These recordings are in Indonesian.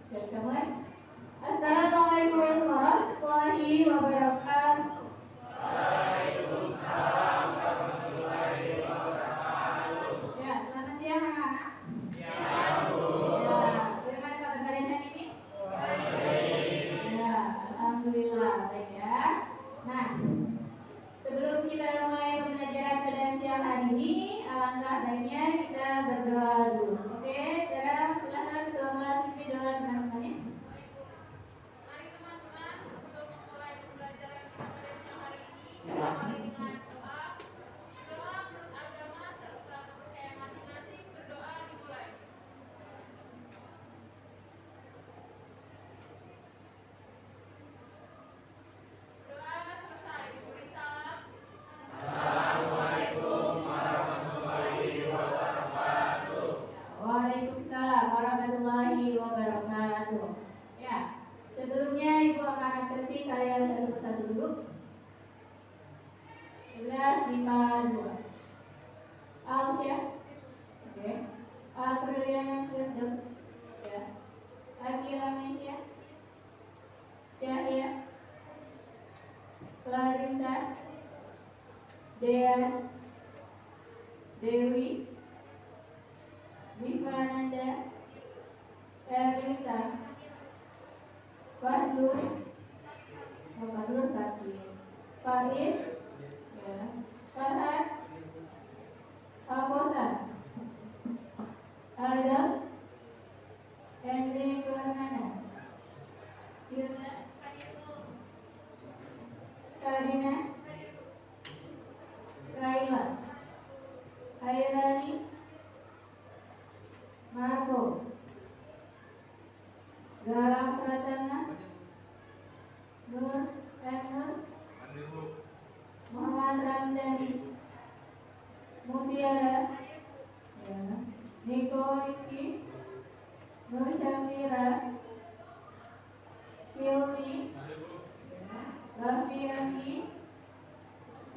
Ya, kita mulai. Assalamualaikum warahmatullahi wabarakatuh. Waalaikumsalam warahmatullahi wabarakatuh. Ya, selamat siang anak-anak. Siang, Bu. Ya, bagaimana kabar kalian hari ini? Baik. Ya, alhamdulillah baik ya. Nah, sebelum kita mulai pembelajaran pada siang hari ini, alangkah baiknya kita berdoa dulu. Oke, sekarang silakan ketua kelas pimpin doa teman-teman. Mari teman-teman, sebelum memulai pembelajaran kita pada siang hari ini, awali dengan doa. Doa menurut agama serta kepercayaan masing-masing, berdoa dimulai. Doa selesai, diberi salam. Assalamualaikum warahmatullahi wabarakatuh. Waalaikumsalam warahmatullahi wabarakatuh. Ya, sebelumnya Ibu akan aksesi kalian satu persatu dulu. 11, 5, 2. Aus ya. Oke. Apriliana Firdaus. Ya. Akila Mesia. Cahya. Clarinda. Dea. Dewi. Divananda. Erlita. Fadlur. Fadlur sakit. Faiz. Ya. Farhan. Fabosan. Adam. Henry Fernanda. Yuna. Karina. Kaila. Hairani. Marco. Galang Pratama. Nur. Nur. Muhammad Ramdhani. Mutiara. Ya. Niko Rizky. Nur Syafira. Hilmi. Ya. Raffi Ami.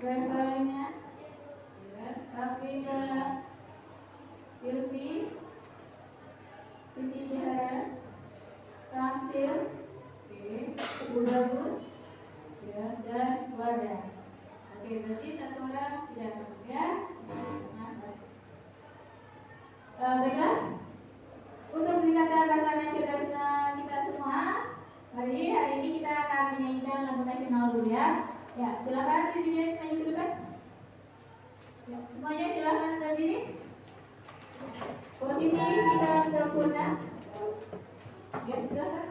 Revalina. Ya. Afrika. Silvi. Siti Jahara. Samsil. Oke. Bagus. Ya. Dan Wadah. Oke, berarti satu orang tidak masuk ya. Baiklah, untuk meningkatkan bangga nasional kita semua, hari ini kita akan menyanyikan lagu nasional dulu ya. Ya, silakan dirinya maju ke depan. Ya, semuanya silakan berdiri. Posisi kita sempurna. Ya, silakan.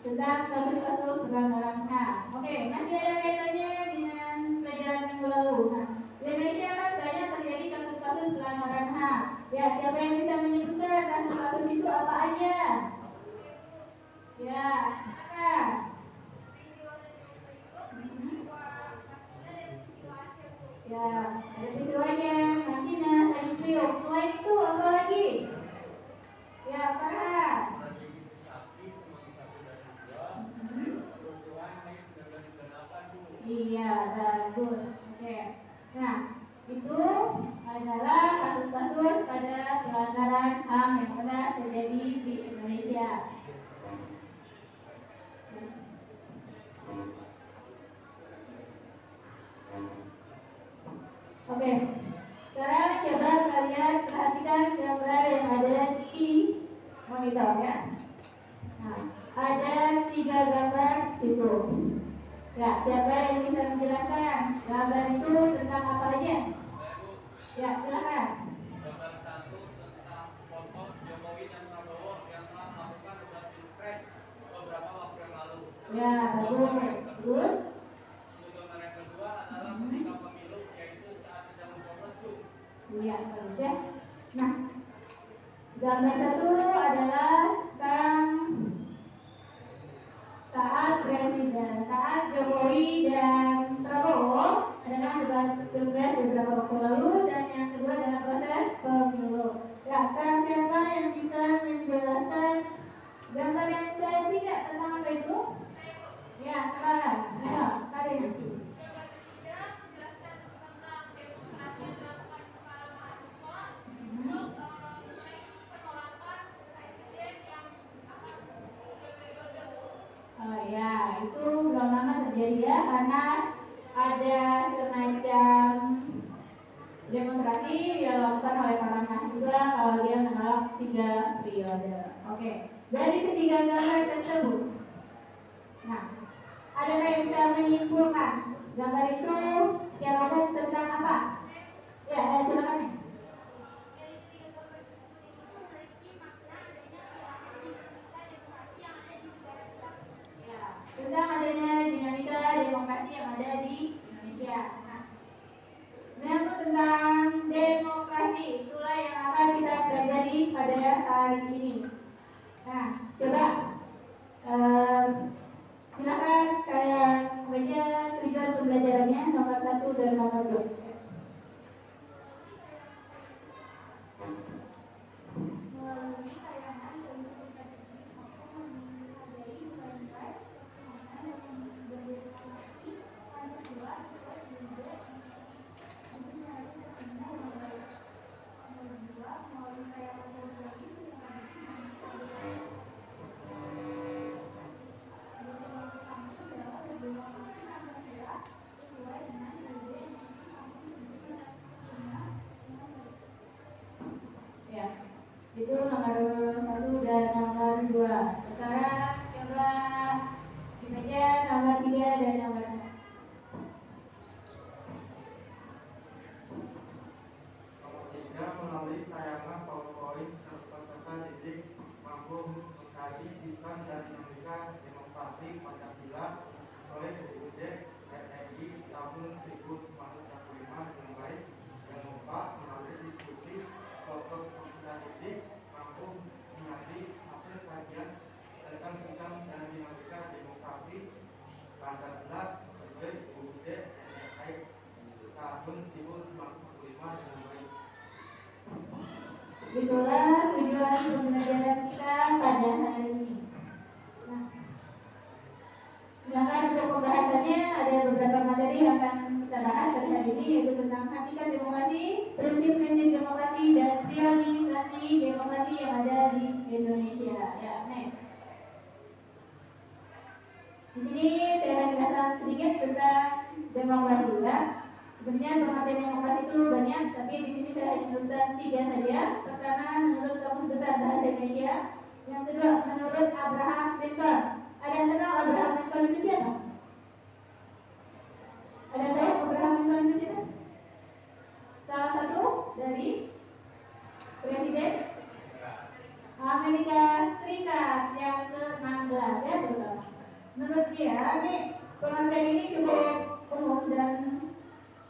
Tentang kasus-kasus pelanggaran HAM. Oke, nanti ada kaitannya dengan pelajaran minggu lalu. Nah, di Indonesia kan banyak terjadi kasus-kasus pelanggaran HAM. Ya, siapa yang bisa menyebutkan kasus-kasus itu apa aja? Ya, silakan. Ya, ada peristiwanya, Martina, Tanjung Priok. Selain itu apa lagi? coba kalian perhatikan gambar yang ada di monitor ya. Nah, ada 3 gambar itu. Ya, siapa yang bisa menjelaskan gambar itu tentang apa aja? Ya, silakan. Gambar 1 tentang foto Jokowi dan Prabowo yang telah melakukan debat pilpres beberapa waktu yang lalu. Ya, bagus. Terus? Untuk gambar yang kedua adalah ketika pemilu, yaitu saat sedang mencoblos tuh. Iya, bagus ya. Nah, gambar 1 adalah tentang saat Jokowi dan Prabowo adalah debat pilpres beberapa waktu lalu, dan yang kedua adalah proses pemilu. Ya, siapa yang bisa menjelaskan gambar yang ketiga tentang apa itu? Ya, silakan. Ayo, Karin. Gambar ketiga menjelaskan tentang demonstrasi yang dilakukan para mahasiswa untuk mengenai penolakan presiden yang akan 3 periode. Oh ya, itu belum lama terjadi ya, karena ada semacam demonstrasi yang dilakukan oleh para mahasiswa kalau dia menolak 3 periode. Oke, dari ketiga gambar tersebut, nah, adakah yang bisa menyimpulkan gambar itu yang ngomong tentang apa? Ya, silakan ya. Dari ketiga gambar tersebut itu memiliki makna adanya kehilangan dinamika demokrasi yang ada di negara kita. Ya, tentang adanya dinamika demokrasi yang ada di Indonesia. Nah, menyangkut tentang demokrasi, itulah yang akan kita pelajari pada hari ini. Nah, coba silakan kalian baca tujuan pembelajarannya nomor 1 dan nomor 2. Melalui tayangan dan dokumentasi mampu menghargai nilai-nilai perkembangan dan berdemokrasi Pancasila sesuai juga itu harus terpenuhi dengan baik. Nomor 2, melalui tayangan teknologi sesuai dengan ide Ya, itu nomor 1 dan nomor 2. Sekarang coba dibaca nomor 3 dan nomor 4. Nomor 3, melalui tayangan PowerPoint peserta didik mampu mengkaji sistem dan dinamika demokrasi Pancasila oleh UUD RI tahun 1945 dengan baik. Yang keempat, melalui diskusi kelompok peserta didik mampu mengaji hasil kajian tentang sistem dan dinamika demokrasi Pancasila sesuai UUD RI tahun 1945 dengan baik. Itulah tujuan pembelajaran kita pada hari ini. Nah, sedangkan untuk pembahasannya ada beberapa materi yang akan kita bahas pada hari ini, yaitu tentang hakikat demokrasi, prinsip-prinsip demokrasi, dan realisasi demokrasi yang ada di Indonesia. Ya, next. Di sini saya akan jelaskan sedikit tentang demokrasi ya. Sebenarnya pengertian demokrasi itu banyak, tapi di sini saya hanya menyebutkan 3 saja. Pertama, menurut Kamus Besar Bahasa Indonesia. Yang kedua, menurut Abraham Lincoln. Ada yang kenal Abraham Lincoln itu siapa? Ada yang tahu Abraham Lincoln itu siapa? Salah satu dari Presiden Amerika Serikat yang ke-16 ya, betul. Menurut dia, ini pengertian ini cukup umum dan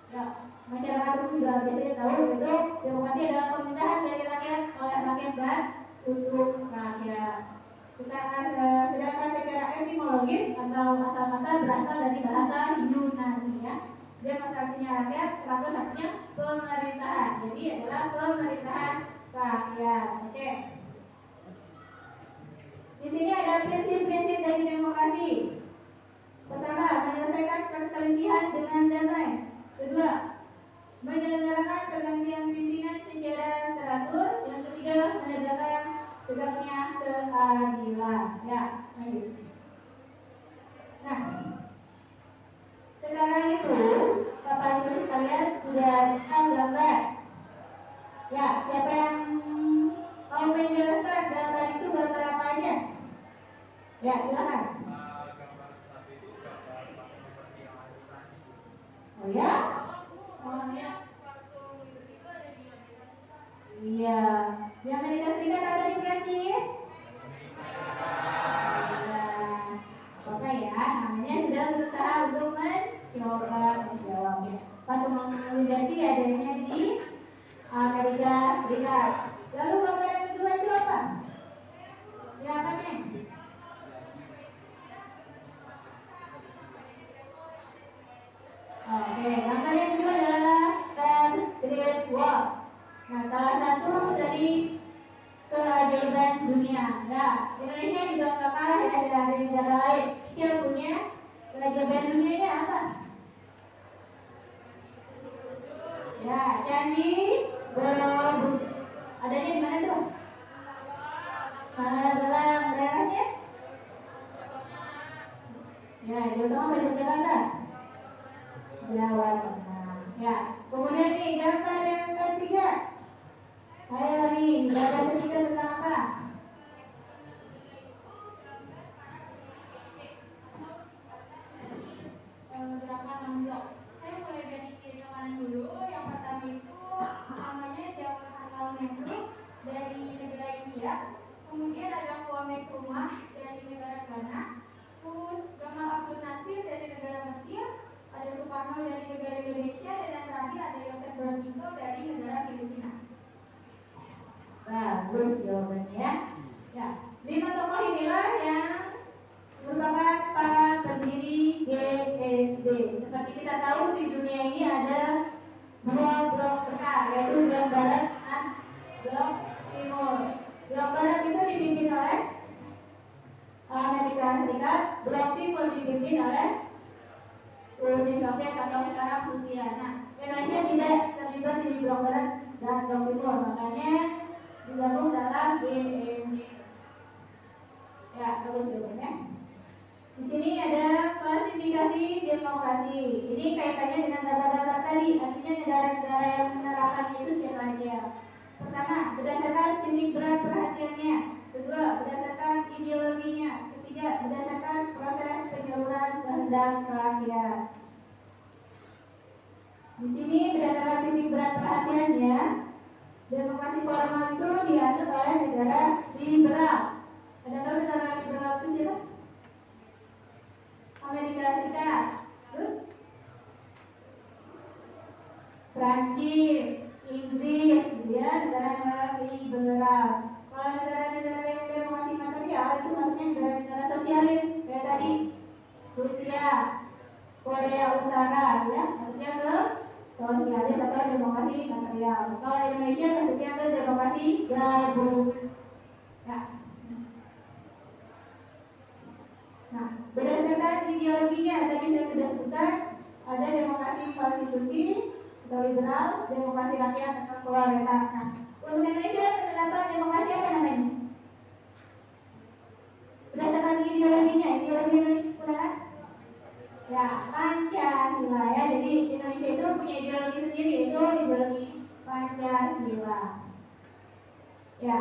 ya, masyarakat umum juga biasanya tahu itu demokrasi adalah pemerintahan dari rakyat oleh rakyat dan untuk rakyat. Kita akan sedangkan secara etimologis atau asal kata berasal dari bahasa Yunani ya. Dia masa artinya rakyat, seratus artinya pemerintahan. Jadi adalah pemerintahan rakyat. Oke. Di sini ada prinsip-prinsip dari demokrasi. Pertama, menyelesaikan perselisihan dengan damai. Kedua, menyelenggarakan pergantian pimpinan secara teratur. Yang ketiga, menegakkan tegaknya keadilan. Ya, lanjut. Nah, sekarang itu Bapak Ibu sekalian sudah tahu gambar Ya, siapa yang mau menjelaskan gambar itu gambar apa aja? Ya, silakan. Gambar satu itu gambar patung seperti yang ada tadi. Oh ya? Maksudnya patung itu ada di Amerika Serikat. Iya. Di Amerika Serikat atau di Prancis? Iya. Oke ya, namanya sudah berusaha untuk menjawab ya. Patung Liberty adanya di Amerika Serikat. Lalu gambar yang kedua itu apa? Ya, apa nih? Oke, gambar yang kedua adalah Great Wall. Nah, salah satu dari keajaiban dunia. Nah, Indonesia juga nggak kalah ya dari negara lain. Dia punya keajaiban dunianya apa? Ya, Candi Borobudur. Adanya di mana tuh? Magelang, daerahnya? Ya, Jawa Tengah atau Jakarta? Jawa Tengah. Ya, kemudian nih gambar yang ketiga. Ayo nih, gambar ketiga tentang apa? Gerakan 6 blok. Saya mulai dari kiri ke kanan dulu. Yang pertama itu namanya Jawaharlal Nehru dari negara India. Kemudian ada Kwame Nkrumah dari negara Ghana. Terus Gamal Abdul Nasir dari negara Mesir. Ada Soekarno dari negara Indonesia. Dan yang terakhir ada Joseph Broz Tito dari negara Filipina. Bagus jawabannya. Ya, 5 tokoh inilah yang merupakan para pendiri GSD. Seperti kita tahu di dunia ini ada 2 blok besar, yaitu blok barat dan blok timur. Blok barat itu dipimpin oleh Amerika Serikat, blok timur dipimpin oleh Uni Soviet atau sekarang Rusia. Nah, Indonesia tidak terlibat di blok barat dan blok timur, makanya digabung dalam GSD. Ya, bagus jawabannya. Di sini ada klasifikasi demokrasi. Ini kaitannya dengan data-data tadi. Artinya negara-negara yang menerapkan itu siapa aja. Pertama, berdasarkan titik berat perhatiannya. Kedua, berdasarkan ideologinya. Ketiga, berdasarkan proses penyaluran kehendak rakyat. Di sini berdasarkan titik berat perhatiannya, demokrasi formal itu dianut oleh negara liberal. Ada tahu negara liberal itu siapa? Amerika Serikat, terus Prancis, Inggris, ya negara-negara liberal. Kalau negara-negara yang demokrasi material itu maksudnya negara-negara sosialis kayak tadi Rusia, Korea Utara, ya maksudnya ke sosialis atau demokrasi material. Kalau Indonesia maksudnya ke demokrasi gabungan. Ya. Nah, berdasarkan ideologinya tadi saya sudah sebutkan ada demokrasi konstitusi atau liberal, demokrasi rakyat atau proletar. Nah, untuk Indonesia terdapat demokrasi apa namanya? Berdasarkan ideologinya, ideologi Indonesia ya Pancasila ya. Jadi Indonesia itu punya ideologi sendiri, yaitu ideologi Pancasila. Ya.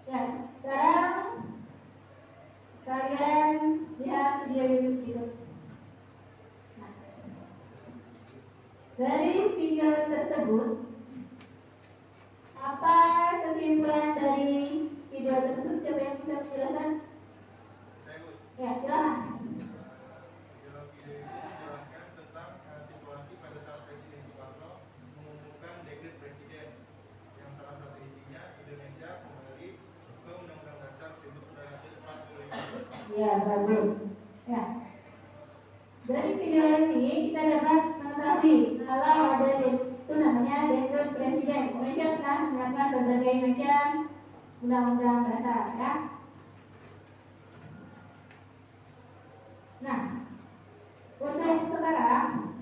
Ya, sekarang kalian lihat video itu. Nah, dari video tersebut, apa kesimpulan dari video tersebut? Siapa yang bisa menjelaskan? Ya, silakan. Ideologi ini menjelaskan tentang situasi pada saat Presiden Soekarno mengumumkan dekret presiden yang salah satu isinya Indonesia kembali ke Undang-Undang Dasar 1945. Ya, bagus. Ya. Dari video ini kita dapat mengetahui kalau ada itu namanya dekret presiden. Indonesia telah menerapkan berbagai macam undang-undang dasar, ya. Nah, untuk sekarang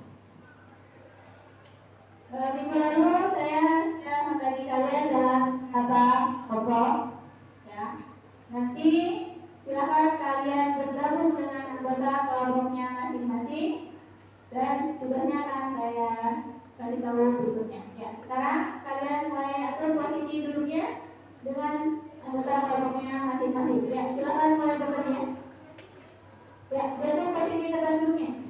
minggu lalu saya sudah membagi kalian dalam apa pokok, ya. Nanti silakan kalian bergabung dengan anggota kelompoknya masing-masing dan tugasnya akan saya kasih tahu berikutnya. Ya, sekarang kalian mulai atur posisi duduknya dengan anggota kelompoknya masing-masing. Ya, silakan mulai bekerja. Ya, jatuh posisi tegak duduknya.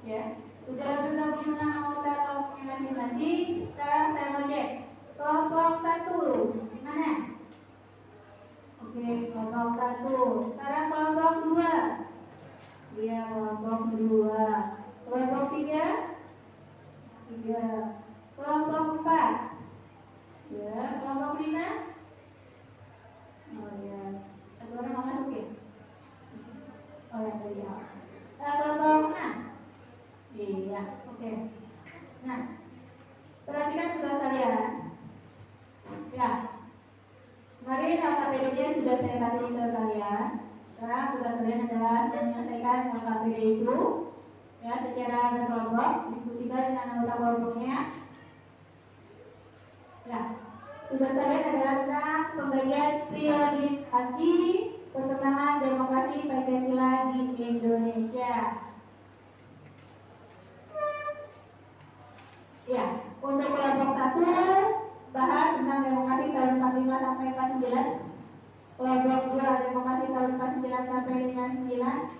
Ya, sudah bergabung dengan anggota kelompoknya masing-masing. Sekarang saya mau cek kelompok 1 di mana? Oke, kelompok 1. Sekarang kelompok 2. Iya, kelompok 2. Kelompok 3. 3. Kelompok 4. Ya, kelompok 5. Oh ya, satu orang mau masuk ya? Oh ya, tadi ya. Kelompok 6. Iya, oke. Nah, perhatikan tugas kalian. Ya, kemarin LKPD-nya sudah saya kasih ke kalian. Sekarang tugas kalian adalah menyelesaikan LKPD itu, ya, secara berkelompok, diskusikan dengan anggota kelompoknya. Ya, tugas kalian adalah tentang pembagian priorisasi perkembangan demokrasi Pancasila di Indonesia. Ya, untuk kelompok 1 bahas tentang demokrasi tahun 45 sampai 49. Kelompok 2 demokrasi tahun 49 sampai 59.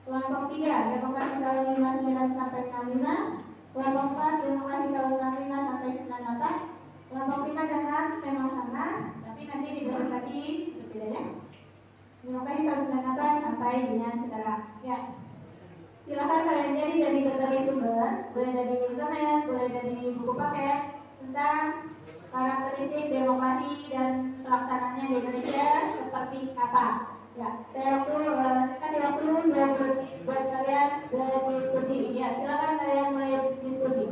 Kelompok 3 demokrasi tahun 59 sampai 65. Kelompok 4 demokrasi tahun 65 sampai 98. Kelompok 5 dan 6 memang sama, tapi nanti didasarkan berbeda ya. Demokrasi tahun 98 sampai dengan sekarang. Ya. Silakan kalian jadi dari berbagai sumber, boleh dari internet, boleh dari buku paket tentang karakteristik demokrasi dan pelaksanaannya di Indonesia seperti apa. Ya, saya kasih waktu 20 menit buat kalian berdiskusi. Ya, silakan kalian mulai diskusi.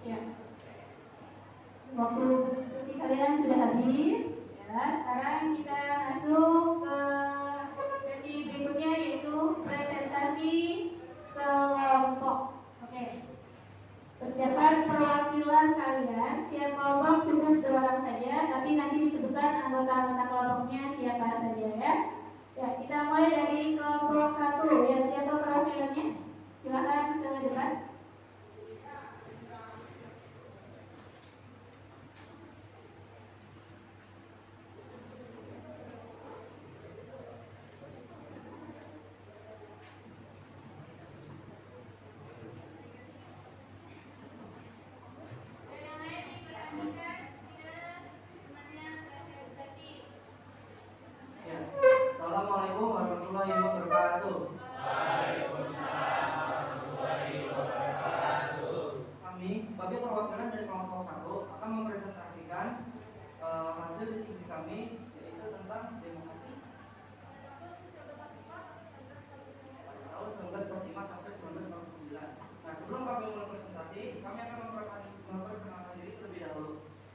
Ya. Waktu berdiskusi kalian sudah habis. Ya, sekarang kita masuk ke sesi berikutnya yaitu presentasi kelompok. Oke. Persiapan perwakilan kalian, tiap kelompok cukup seorang saja, tapi nanti disebutkan anggota-anggota kelompoknya siapa saja ya. Ya, kita mulai dari kelompok 1 ya, siapa perwakilannya? Silakan ke depan. Yang lain diperhatikan ke temannya presentasi. Ya. Assalamualaikum warahmatullahi wabarakatuh. Kami sebagai perwakilan dari kelompok 1 akan mempresentasikan hasil diskusi kami yaitu tentang demokrasi pada tahun 1945 sampai 1949. Nah, sebelum kami mulai presentasi, kami akan memperkenalkan diri terlebih dahulu.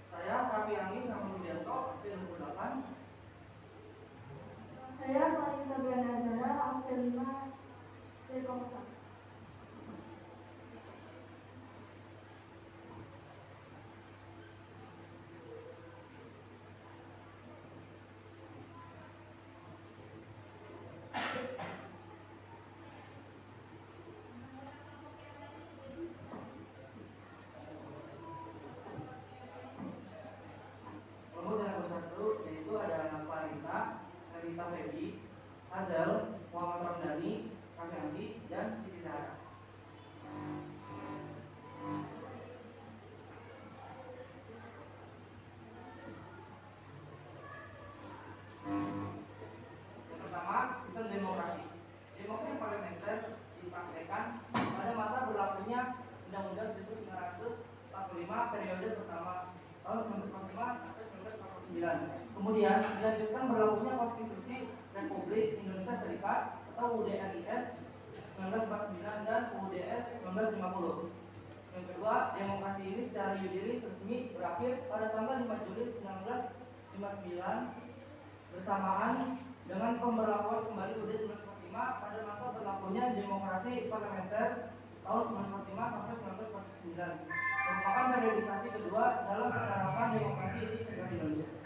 Saya Rafi Angin Rahman Widianto, absen 28. Saya Paling Sabian Azara, absen 5 dari kelompok 1. Kelompok yang bersatu yaitu ada Clarita, Rita Feby, Hazel, Muhammad Ramdhani, Kami Andi, dan Siti Zahra. Yang pertama, sistem demokrasi. Demokrasi parlementer dipraktekkan pada masa berlakunya Undang-Undang 1945 periode pertama tahun 1945 sampai 1949. Kemudian dilanjutkan berlakunya Konstitusi Republik Indonesia Serikat atau UDRIS 1949 dan UUDS 1950. Yang kedua, demokrasi ini secara yuridis resmi berakhir pada tanggal 5 Juli 1959 bersamaan dengan pemberlakuan kembali UUD 1945 pada masa berlakunya demokrasi parlementer tahun 1945 sampai 1949. Merupakan periodisasi kedua dalam penerapan demokrasi di negara Indonesia.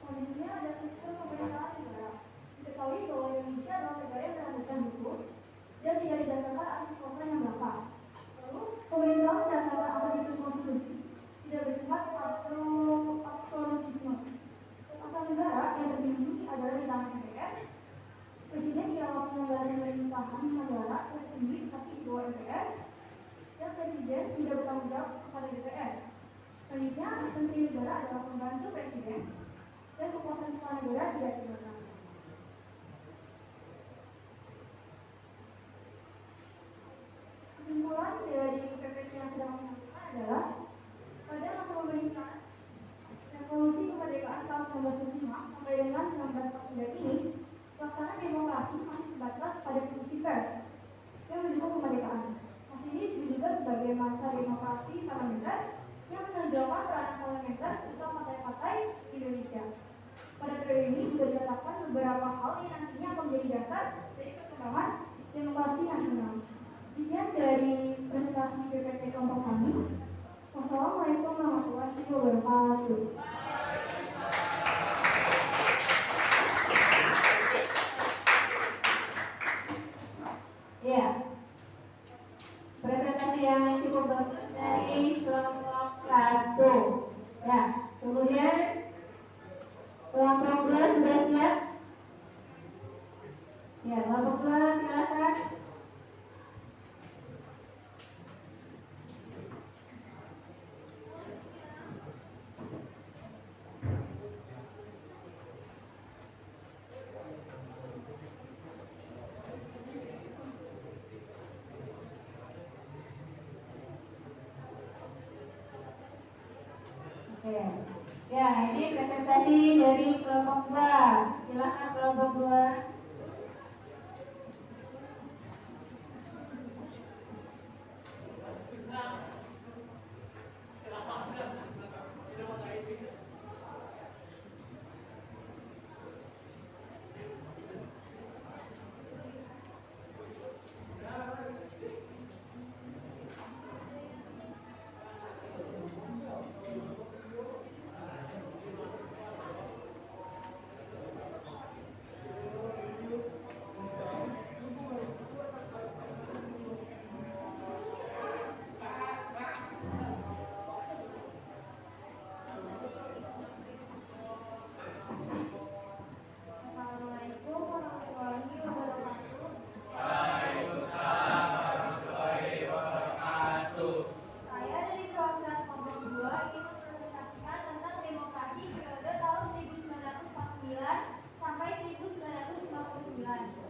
Selanjutnya ada sistem pemerintahan negara. Diketahui bahwa Indonesia adalah negara yang berlandaskan hukum dan tidak didasarkan atas kekuasaan yang berapa. Lalu, pemerintahan berdasarkan atas sistem konstitusi tidak bersifat absolutisme. Kekuasaan negara yang tertinggi adalah di tangan MPR. Presiden ialah penyelenggara pemerintahan negara tertinggi tapi di bawah MPR. Dan presiden tidak bertanggung jawab kepada DPR. Selanjutnya, menteri negara adalah pembantu presiden dan kekuasaan kepala negara tidak diberikan. Kesimpulan dari PPT yang sedang kami sampaikan adalah pada masa pemerintahan revolusi kemerdekaan tahun 1945 sampai dengan 1949 ini, pelaksanaan demokrasi masih sebatas pada fungsi pers yang mendukung kemerdekaan. Masa ini disebut juga sebagai masa demokrasi parlementer yang menonjolkan peranan parlementer serta partai-partai di Indonesia. Pada periode ini juga ditetapkan beberapa hal yang nantinya akan menjadi dasar dari perkembangan demokrasi nasional. Sekian dari presentasi PPT kelompok kami. Wassalamualaikum warahmatullahi wabarakatuh. Ya, presentasi yang cukup bagus dari kelompok 1. Ya, kemudian kelompok 2 sudah siap? Ya, kelompok 2 silakan. Oke. Ya, ini presentasi dari kelompok 2. Silakan. Silakan kelompok 2. Assalamualaikum warahmatullahi wabarakatuh. Saya dari perwakilan kelompok 2 ingin mempresentasikan tentang demokrasi periode tahun 1949 sampai 1959.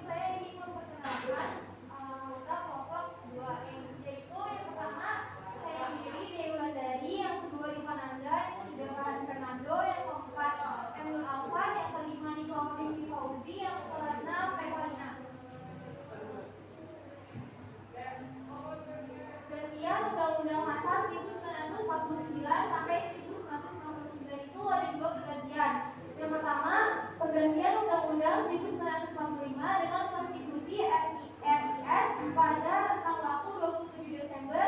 Saya ingin memperkenalkan anggota kelompok 2 yaitu yang pertama saya sendiri Dewi Wulandari, yang kedua Ivan Anda, yang ketiga Farhan Fernando, yang keempat Emil Alfan, yang kelima Niko Rizky Fauzi, yang keenam Revalina. Gantian Undang-Undang Masa 1949 sampai 1959 itu ada dua pergantian. Yang pertama, pergantian Undang-Undang 1945 dengan konstitusi RIS pada rentang waktu 27 Desember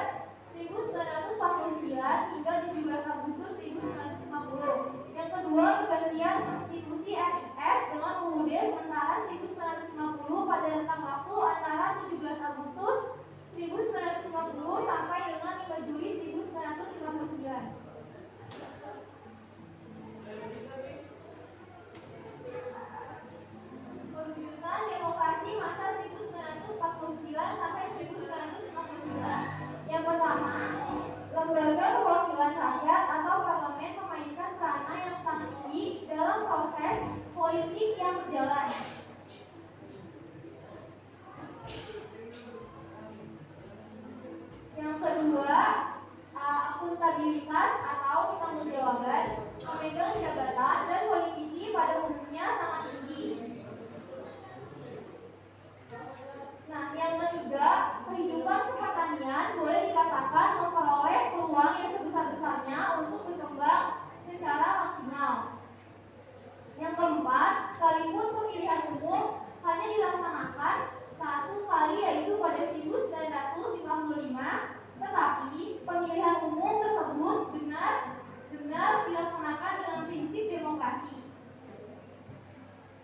1949 hingga 17 Agustus 1950. Yang kedua, pergantian konstitusi RIS dengan UUD sementara 1950 pada rentang waktu antara 17 Agustus 1950 sampai dengan 5 Juli 1959. Perwujudan demokrasi masa 1949 sampai 1959. Yang pertama, lembaga perwakilan rakyat atau parlemen memainkan peranan yang sangat tinggi dalam proses politik yang berjalan. Yang kedua, akuntabilitas atau pertanggungjawaban, pemegang jabatan dan politisi pada umumnya sangat tinggi. Nah, yang ketiga, kehidupan kepertanian boleh dikatakan memperoleh peluang yang sebesar-besarnya untuk berkembang secara maksimal. Yang keempat, sekalipun pemilihan umum hanya dilaksanakan satu kali yaitu pada 1955, tetapi pemilihan umum tersebut benar-benar dilaksanakan dengan prinsip demokrasi.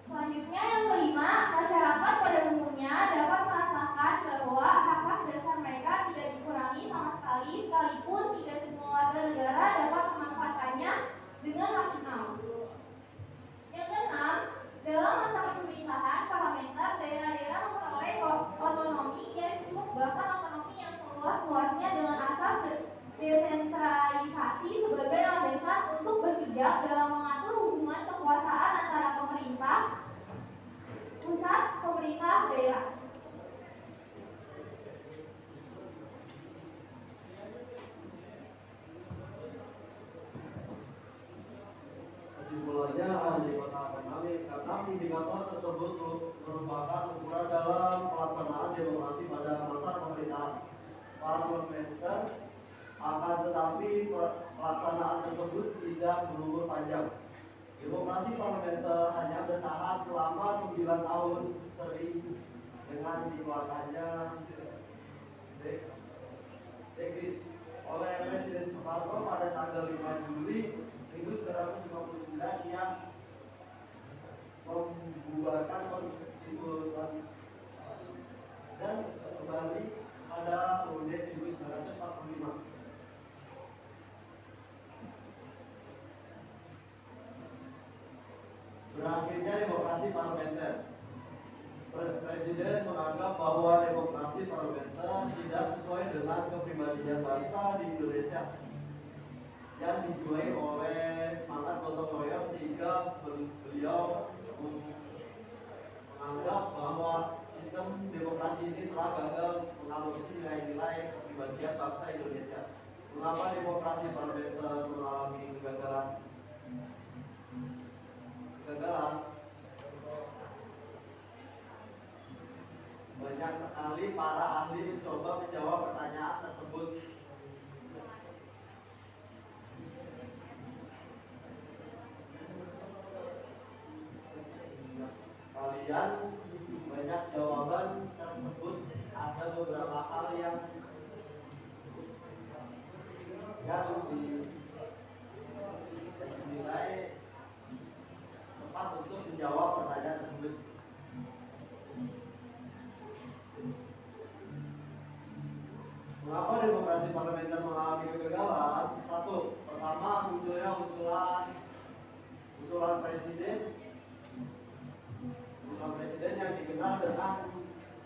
Selanjutnya yang kelima, masyarakat pada umumnya dapat merasakan bahwa hak-hak dasar mereka tidak dikurangi sama sekali, sekalipun tidak semua warga negara dapat memanfaatkannya dengan maksimal. Yang keenam, dalam masa pemerintahan parlementer, daerah-daerah memperoleh otonomi yang cukup, bahkan otonomi yang seluas-luasnya dengan asas desentralisasi sebagai landasan untuk berpijak dalam mengatur hubungan kekuasaan antara pemerintah pusat, pemerintah daerah. Kesimpulannya dikatakan kami indikator tersebut merupakan ukuran dalam pelaksanaan demokrasi pada masa pemerintahan parlementer. Akan tetapi pelaksanaan tersebut tidak berumur panjang. Demokrasi parlementer hanya bertahan selama 9 tahun sering dengan dikeluarkannya dekret oleh Presiden Soekarno pada tanggal 5 Juli 1959 yang membubarkan konstitusi dan kembali pada UUD 1945. Berakhirnya demokrasi parlementer. Presiden menganggap bahwa demokrasi parlementer tidak sesuai dengan kepribadian bangsa di Indonesia yang dijiwai oleh semangat gotong royong, sehingga beliau menganggap bahwa sistem demokrasi ini telah gagal mengadopsi nilai-nilai kepribadian bangsa Indonesia. Mengapa demokrasi parlementer mengalami kegagalan? Banyak sekali para ahli mencoba menjawab pertanyaan tersebut. Sekalian banyak jawaban tersebut ada beberapa hal yang dinilai tepat untuk menjawab pertanyaan tersebut. Mengapa demokrasi parlementer mengalami kegagalan? Satu, pertama munculnya usulan presiden yang dikenal dengan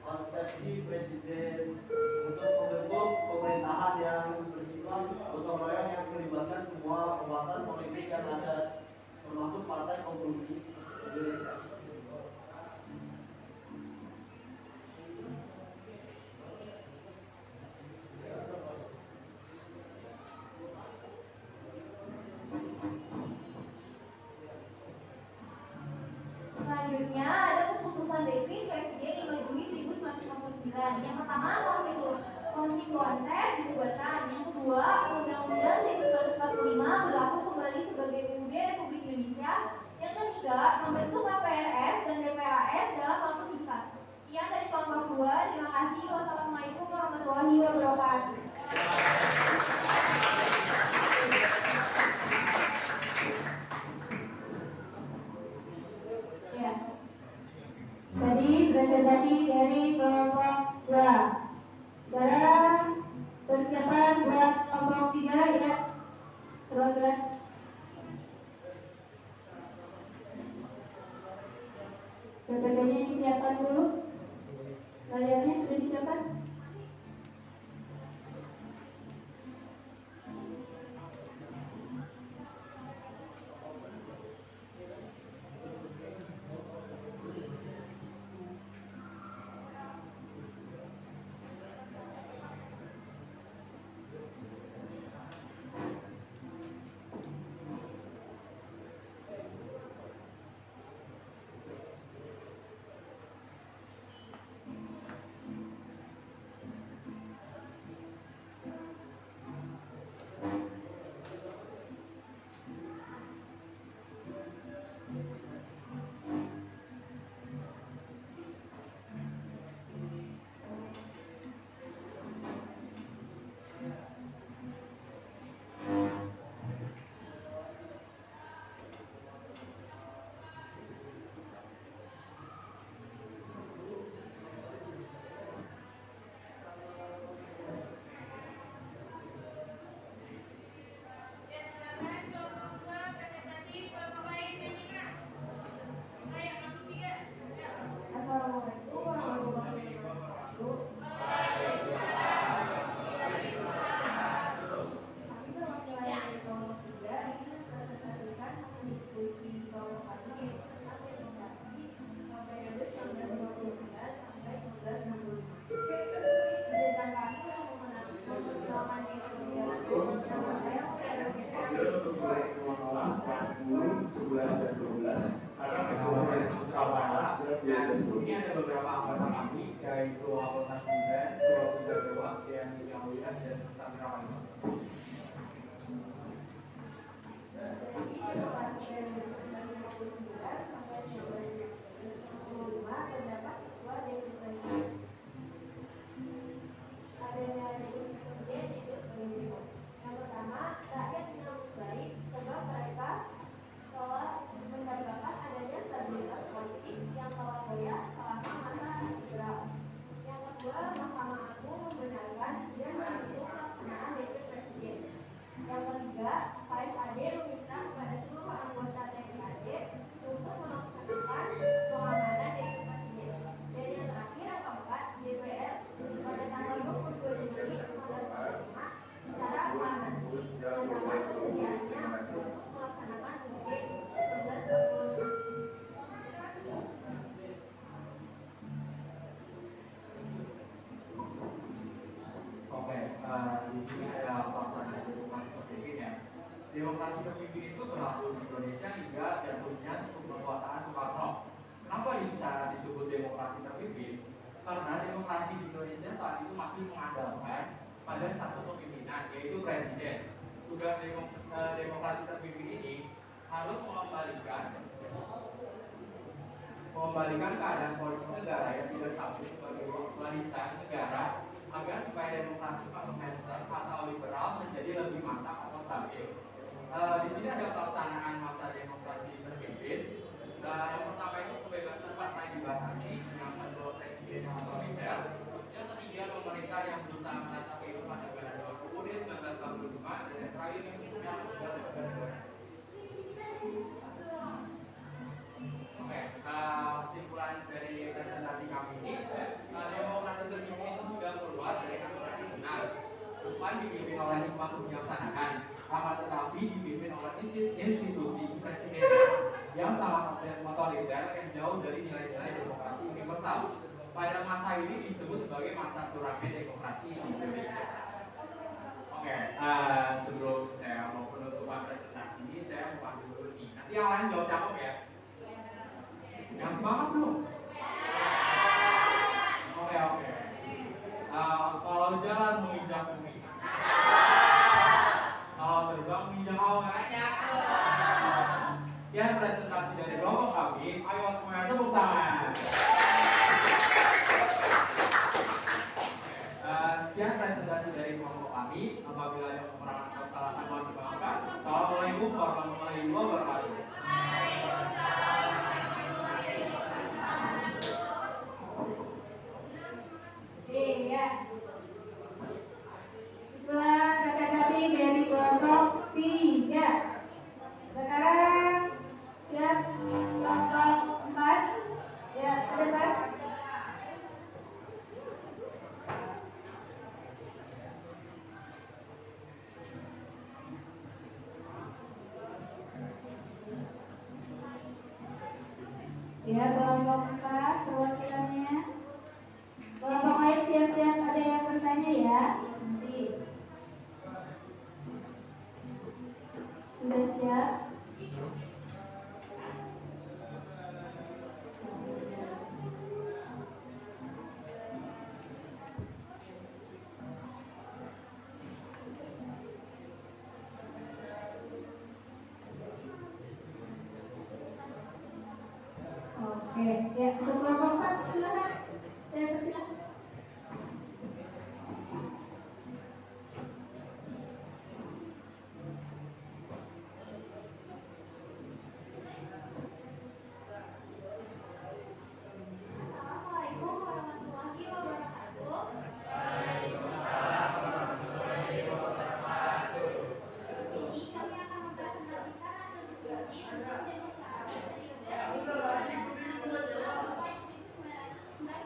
konsepsi presiden untuk membentuk pemerintahan yang bersifat gotong royong yang melibatkan semua kekuatan politik yang ada, termasuk Partai Komunis Indonesia. Selanjutnya ada keputusan dekret Presiden 5 Juni 1959. Yang pertama, konstituante dibubarkan. Yang kedua, Undang-Undang 1945 berlaku kembali sebagai UUD Republik Indonesia. Yang ketiga, membentuk KPRS dan DPAS dalam waktu singkat. Sekian dari kelompok 2. Terima kasih. Wassalamualaikum warahmatullahi wabarakatuh. Ya. Jadi presentasi dari kelompok 2. Dalam persiapan buat kelompok 3 ya. Terus. PPT-nya disiapkan dulu. Layarnya sudah disiapkan? Ini ada beberapa anggota kami, yaitu anggota Kusen, Pulau Dewa, yang mulia dan Samira Wali. Yang pertama, rakyat menyambut baik sebab mereka telah mendapatkan adanya stabilitas politik yang telah goyah selama masa liberal. Yang kedua, Mahkamah Agung membenarkan dan mendukung pelaksanaan dekret Presiden demokrasi terpimpin itu berlaku di Indonesia hingga jatuhnya kekuasaan Soekarno. Kenapa ini bisa disebut demokrasi terpimpin? Karena demokrasi di Indonesia saat itu masih mengandalkan pada satu kepemimpinan, yaitu presiden. Tugas demokrasi terpimpin ini harus mengembalikan keadaan politik negara yang tidak stabil sebagai warisan negara agar supaya demokrasi parlementer atau liberal menjadi lebih mantap atau stabil. Di sini ada pelaksanaan masa demokrasi terpimpin. Yang pertama itu kebebasan partai dibatasi dengan kontrol presiden yang otoriter. Yang ketiga, pemerintah yang berusaha menata kehidupan negara dengan kemudian 1945, dan yang terakhir yang punya negara. Oke, kesimpulan dari presentasi kami ini, demokrasi terpimpin itu sudah keluar dari aturan yang benar, bukan dipimpin oleh hikmah kebijaksanaan, akan tetapi dipimpin oleh institusi presiden yang sangat otoriter yang jauh dari nilai-nilai demokrasi universal. Pada masa ini disebut sebagai masa suramnya demokrasi di Indonesia. Oke, sebelum saya mau penutupan presentasi ini, saya mau panggil dulu nih. Nanti yang lain jawab cakep ya. Yang semangat dong. Oke. Kalau jalan menginjak bumi, kalau terbang menginjak awan. Sekian presentasi dari kelompok kami. Ayo semuanya tepuk tangan. Sekian presentasi dari kelompok kami. Apabila ada kekurangan atau kesalahan mohon dimaafkan. Assalamualaikum warahmatullahi wabarakatuh. Iya. Itulah presentasi dari kelompok 3. Sekarang siap kelompok 4. Ya, ke depan. Ya, kelompok 4 perwakilannya. Kelompok lain siap-siap ada yang bertanya ya. Nanti sudah siap. Oke, ya untuk kelompok 4 silakan. Saya persilakan. Assalamualaikum warahmatullahi wabarakatuh. Di sini kami akan mempresentasikan hasil diskusi tentang demokrasi periode 1999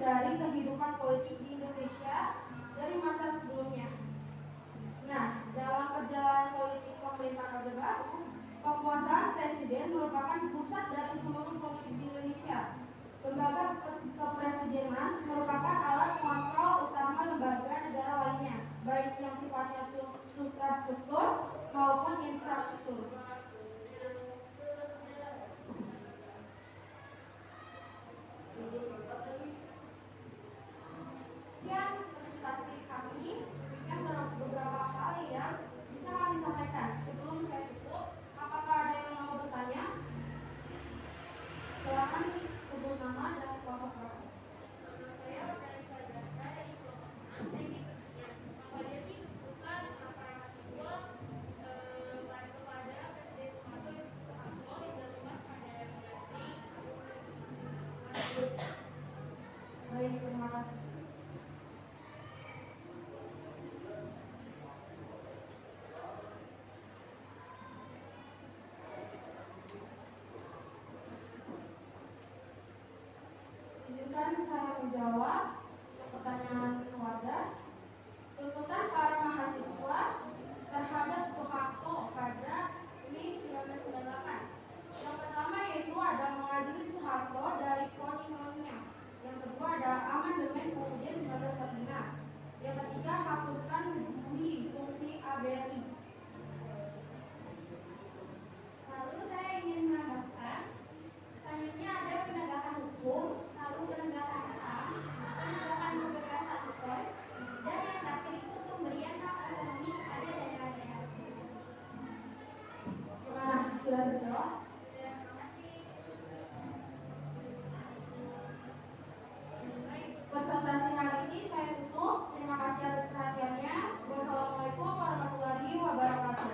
dari kehidupan politik di Indonesia dari masa sebelumnya. Nah, dalam perjalanan politik pemerintahan Orde Baru, kekuasaan presiden merupakan pusat dari seluruh politik di Indonesia. Lembaga kepresidenan merupakan alat kontrol utama lembaga negara lainnya, baik yang sifatnya suprastruktur maupun infrastruktur. Sekian presentasi kami yang beberapa hal yang bisa kami sampaikan. Sebelum saya tutup, apakah ada yang mau bertanya? Silakan sebut nama dan kelompok berapa. Saya dari Saudara dari kelompok 6 teknik kimia. Pada tuntutan para mahasiswa kepada Presiden Soeharto yang dilakukan pada bulan Mei. Baik, terima kasih. Izinkan saya menjawab pertanyaan warga. Tuntutan para mahasiswa terhadap Soeharto pada Mei 1998. Yang pertama yaitu ada mengadili Soeharto dari kolonialnya. Yang kedua ada amandemen UUD 1945. Yang ketiga hapuskan GUI fungsi ABRI. Lalu saya ingin menambahkan, selanjutnya ada penegakan hukum, lalu penegakan HAM, penegakan kebebasan pers, dan yang terakhir itu pemberian hak ekonomi kepada daerah-daerah. Gimana? Sudah terjawab? Baik, presentasi hari ini saya tutup. Terima kasih atas perhatiannya. Wassalamualaikum warahmatullahi wabarakatuh.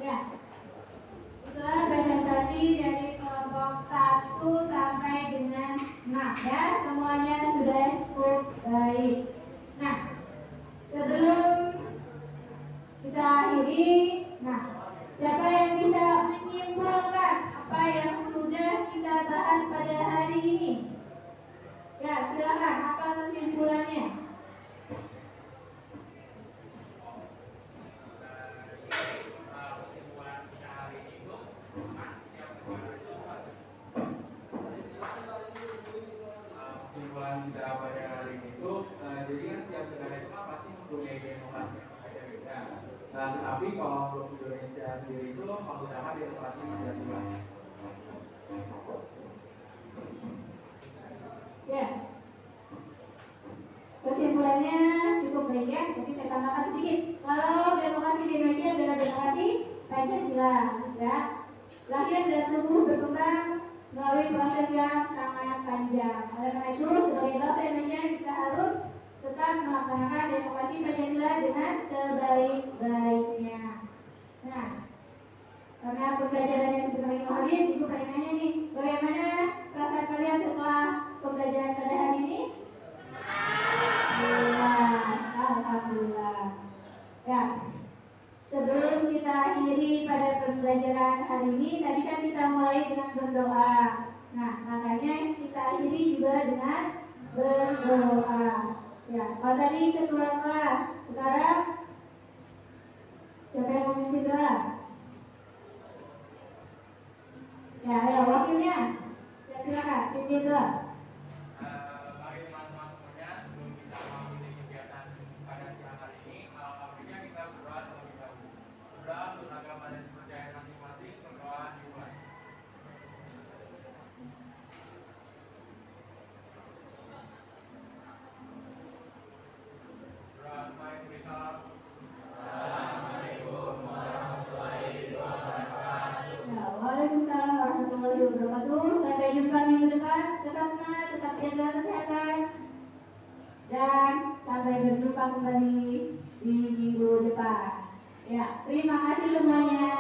Ya, itulah presentasi dari kelompok 1 sampai dengan 6 ya, semuanya sudah cukup baik. Nah, sebelum kita akhiri, nah, siapa yang bisa menyimpulkan apa yang sudah kita bahas pada hari ini? Ya, silakan, apa kesimpulannya? Kesimpulan kita hari ini itu kesimpulan kita pada hari ini itu jadi kan setiap negara itu kan pasti mempunyai demokrasi yang berbeda-beda. Nah, tetapi kalau untuk Indonesia sendiri itu menggunakan demokrasi Pancasila. Ya, kesimpulannya cukup baik ya, tapi saya tambahkan sedikit. Kalau demokrasi di Indonesia adalah demokrasi Pancasila, ya, lahir dan tumbuh berkembang melalui proses yang sangat panjang. Oleh karena itu, sebagai bangsa Indonesia kita harus tetap melaksanakan demokrasi Pancasila dengan sebaik-baiknya. Nah, karena pembelajaran yang sebentar lagi mau habis, Ibu pengen nanya nih, bagaimana perasaan kalian setelah pembelajaran pada hari ini? Alhamdulillah. Ya, sebelum kita akhiri pada pembelajaran hari ini, tadi kan kita mulai dengan berdoa. Nah, makanya kita akhiri juga dengan berdoa. Ya, kalau tadi ketua kelas, sekarang siapa yang memimpin doa? Ya, ayo wakilnya. Ya, silakan, pimpin doa. Mari teman-teman semuanya, sebelum kita mengakhiri kegiatan pada siang hari ini, alhamdulillah kita berdoa terlebih dahulu. Berdoa untuk agama dan kepercayaan masing-masing, berdoa dimulai. Berdoa supaya kita Ya, waalaikumsalam warahmatullahi wabarakatuh. Sampai jumpa minggu depan. Tetap semangat, tetap jaga kesehatan. Dan sampai berjumpa kembali di minggu depan. Ya, terima kasih semuanya.